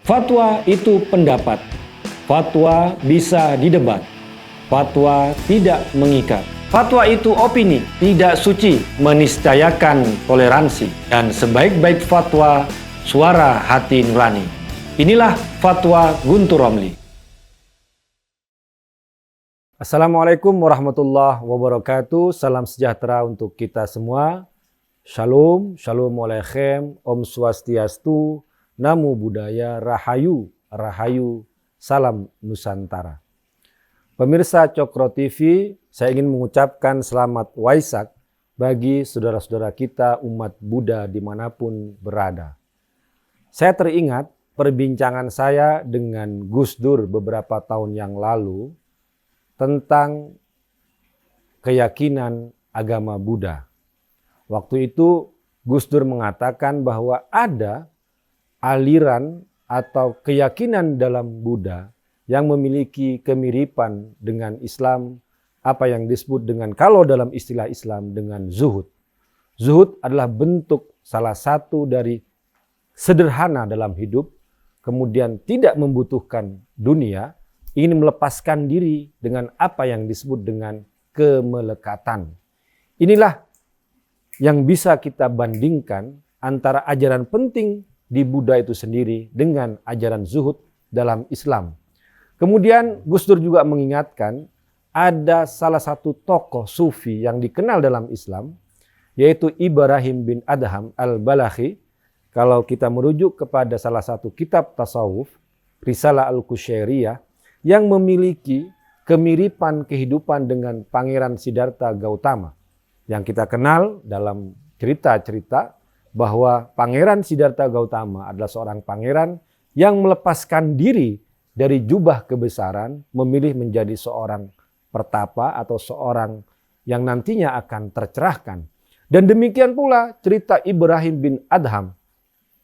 Fatwa itu pendapat. Fatwa bisa didebat. Fatwa tidak mengikat. Fatwa itu opini, tidak suci, meniscayakan toleransi. Dan sebaik-baik fatwa, suara hati nurani. Inilah Fatwa Guntur Romli. Assalamualaikum warahmatullahi wabarakatuh. Salam sejahtera untuk kita semua. Shalom, shalom aleichem, om swastiastu, namo buddhaya, rahayu, rahayu, salam Nusantara. Pemirsa Cokro TV, saya ingin mengucapkan selamat Waisak bagi saudara-saudara kita umat Buddha dimanapun berada. Saya teringat perbincangan saya dengan Gus Dur beberapa tahun yang lalu tentang keyakinan agama Buddha. Waktu itu Gus Dur mengatakan bahwa ada aliran atau keyakinan dalam Buddha yang memiliki kemiripan dengan Islam, apa yang disebut dengan, kalau dalam istilah Islam, dengan zuhud. Zuhud adalah bentuk salah satu dari sederhana dalam hidup, kemudian tidak membutuhkan dunia, ingin melepaskan diri dengan apa yang disebut dengan kemelekatan. Inilah yang bisa kita bandingkan antara ajaran penting di Buddha itu sendiri dengan ajaran zuhud dalam Islam. Kemudian Gus Dur juga mengingatkan ada salah satu tokoh sufi yang dikenal dalam Islam, yaitu Ibrahim bin Adham al-Balakhi. Kalau kita merujuk kepada salah satu kitab tasawuf, Risalah al-Qushairiyah, yang memiliki kemiripan kehidupan dengan Pangeran Siddhartha Gautama. Yang kita kenal dalam cerita-cerita bahwa Pangeran Siddhartha Gautama adalah seorang pangeran yang melepaskan diri dari jubah kebesaran, memilih menjadi seorang pertapa atau seorang yang nantinya akan tercerahkan. Dan demikian pula cerita Ibrahim bin Adham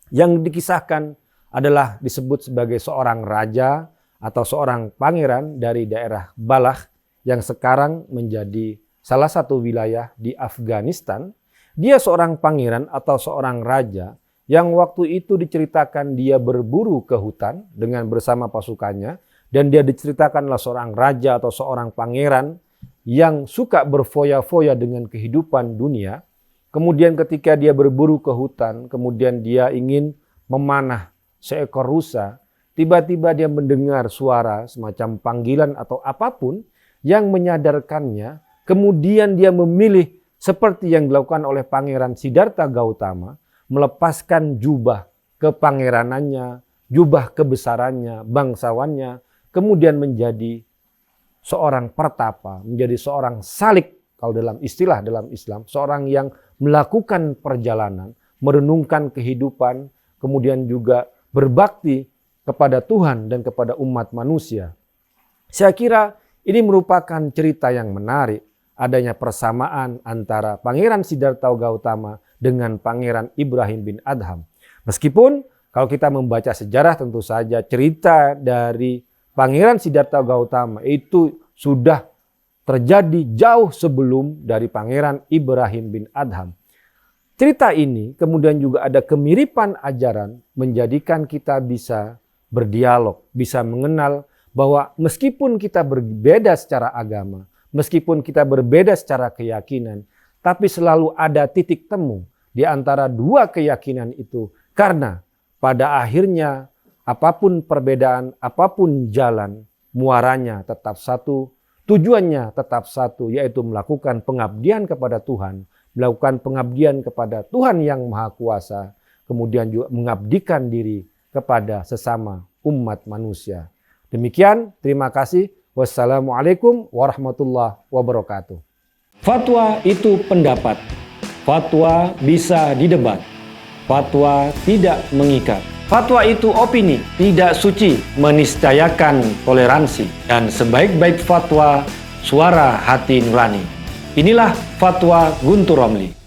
yang dikisahkan adalah disebut sebagai seorang raja atau seorang pangeran dari daerah Balakh yang sekarang menjadi salah satu wilayah di Afghanistan. Dia seorang pangeran atau seorang raja yang waktu itu diceritakan dia berburu ke hutan dengan bersama pasukannya. Dan dia diceritakanlah seorang raja atau seorang pangeran yang suka berfoya-foya dengan kehidupan dunia. Kemudian ketika dia berburu ke hutan, kemudian dia ingin memanah seekor rusa, tiba-tiba dia mendengar suara semacam panggilan atau apapun yang menyadarkannya. Kemudian dia memilih seperti yang dilakukan oleh Pangeran Siddhartha Gautama, melepaskan jubah kepangeranannya, jubah kebesarannya, bangsawannya, kemudian menjadi seorang pertapa, menjadi seorang salik kalau dalam istilah dalam Islam, seorang yang melakukan perjalanan, merenungkan kehidupan, kemudian juga berbakti kepada Tuhan dan kepada umat manusia. Saya kira ini merupakan cerita yang menarik, adanya persamaan antara Pangeran Siddhartha Gautama dengan Pangeran Ibrahim bin Adham. Meskipun kalau kita membaca sejarah tentu saja cerita dari Pangeran Siddhartha Gautama itu sudah terjadi jauh sebelum dari Pangeran Ibrahim bin Adham. Cerita ini kemudian juga ada kemiripan ajaran menjadikan kita bisa berdialog, bisa mengenal bahwa meskipun kita berbeda secara agama, meskipun kita berbeda secara keyakinan, tapi selalu ada titik temu di antara dua keyakinan itu. Karena pada akhirnya apapun perbedaan, apapun jalan, muaranya tetap satu, tujuannya tetap satu, yaitu melakukan pengabdian kepada Tuhan, melakukan pengabdian kepada Tuhan yang Maha Kuasa, kemudian juga mengabdikan diri kepada sesama umat manusia. Demikian, terima kasih. Wassalamualaikum warahmatullahi wabarakatuh. Fatwa itu pendapat. Fatwa bisa didebat. Fatwa tidak mengikat. Fatwa itu opini, tidak suci, meniscayakan toleransi. Dan sebaik-baik fatwa, suara hati nurani. Inilah Fatwa Guntur Romli.